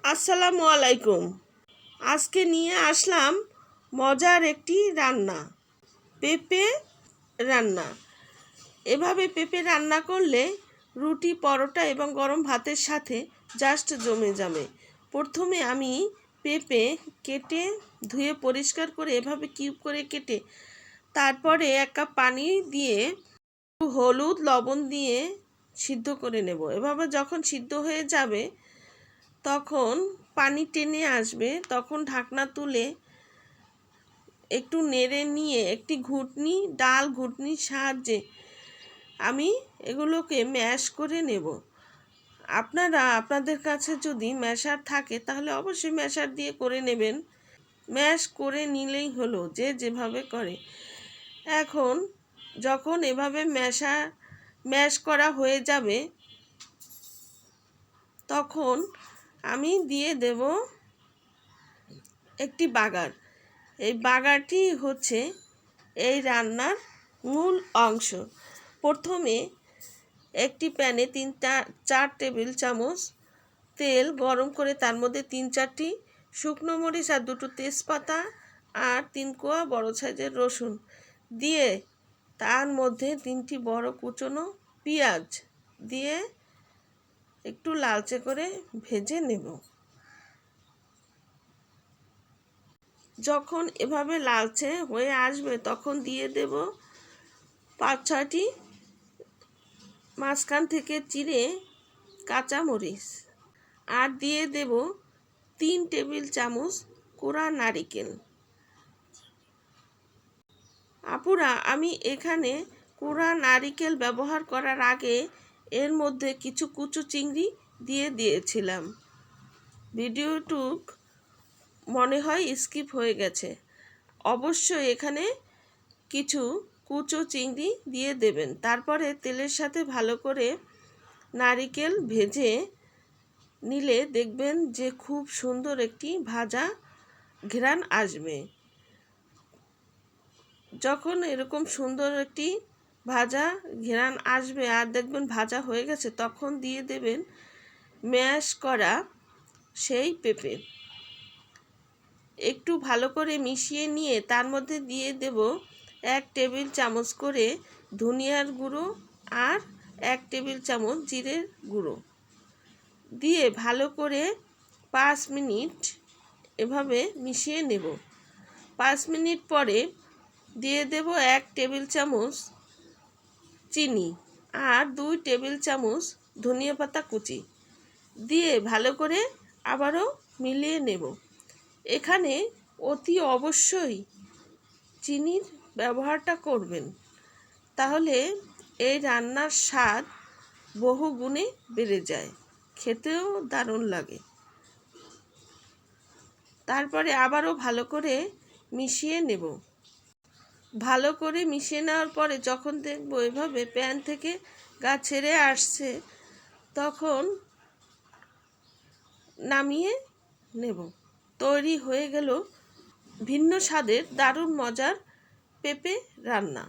আসসালামু আলাইকুম। আজকে নিয়ে আসলাম মজার একটি রান্না, পেঁপে রান্না। এভাবে পেঁপে রান্না করলে রুটি, পরোটা এবং গরম ভাতের সাথে জাস্ট জমে যাবে। প্রথমে আমি পেঁপে কেটে ধুয়ে পরিষ্কার করে এভাবে কিউব করে কেটে তারপরে 1 কাপ পানি দিয়ে হলুদ লবণ দিয়ে সিদ্ধ করে নেব। এভাবে যখন সিদ্ধ হয়ে যাবে তখন পানি টেনে আসবে, তখন ঢাকনা তুলে একটু নেড়ে নিয়ে একটি ডাল ঘুটনির সাহায্যে আমি এগুলোকে ম্যাশ করে নেব। আপনারা আপনাদের কাছে যদি ম্যাশার থাকে তাহলে অবশ্যই ম্যাশার দিয়ে করে নেবেন। ম্যাশ করে নিলেই হলো, যে যেভাবে করে। এখন যখন এভাবে ম্যাশ করা হয়ে যাবে তখন আমি দিয়ে দেব একটি বাগার। এই বাগারটি হচ্ছে এই রান্নার মূল অংশ। প্রথমে একটি প্যানে 4 টেবিল চামচ তেল গরম করে তার মধ্যে 3-4টি শুকনো মরিচ আর 2টো তেজপাতা আর 3 কোয়া বড় সাইজের রসুন দিয়ে তার মধ্যে 3টি বড় কুচনো পেঁয়াজ দিয়ে একটু লালচে করে ভেজে নেব। যখন এভাবে লালচে হয়ে আসবে তখন দিয়ে দেব 5-6টি মাঝখান থেকে চিড়ে কাঁচা মরিচ আর দিয়ে দেব 3 টেবিল চামচ কোরা নারিকেল। আপুরা, আমি এখানে কোরা নারিকেল ব্যবহার করার আগে এর মধ্যে কিছু কুচো চিংড়ি দিয়ে দিয়েছিলাম। ভিডিওটুক মনে হয় স্কিপ হয়ে গেছে। অবশ্যই এখানে কিছু কুচো চিংড়ি দিয়ে দেবেন। তারপরে তেলের সাথে ভালো করে নারিকেল ভেজে নিলে দেখবেন যে খুব সুন্দর একটি ভাজা ঘ্রাণ আসবে। যখন এরকম সুন্দর একটি ভাজা ঘ্রাণ আসবে আর দেখবেন ভাজা হয়ে গেছে, তখন দিয়ে দেবেন ম্যাশ করা সেই পেঁপে। একটু ভালো করে মিশিয়ে নিয়ে তার মধ্যে দিয়ে দেব 1 টেবিল চামচ করে ধনিয়ার গুঁড়ো আর 1 টেবিল চামচ জিরের গুঁড়ো দিয়ে ভালো করে 5 মিনিট এভাবে মিশিয়ে নেব। 5 মিনিট পরে দিয়ে দেব 1 টেবিল চামচ চিনি আর 2 টেবিল চামচ ধনিয়া পাতা কুচি দিয়ে ভালো করে আবারও মিলিয়ে নেব। এখানে অতি অবশ্যই চিনির ব্যবহারটা করবেন, তাহলে এই রান্নার স্বাদ বহু গুণে বেড়ে যায়, খেতেও দারুণ লাগে। তারপরে আবারও ভালো করে মিশিয়ে নেব। ভালো করে মিশিয়ে নেওয়ার পরে যখন দেখব এভাবে প্যান থেকে গা ছেড়ে আসছে তখন নামিয়ে নেব। তৈরি হয়ে গেল ভিন্ন স্বাদের দারুণ মজার পেঁপে রান্না।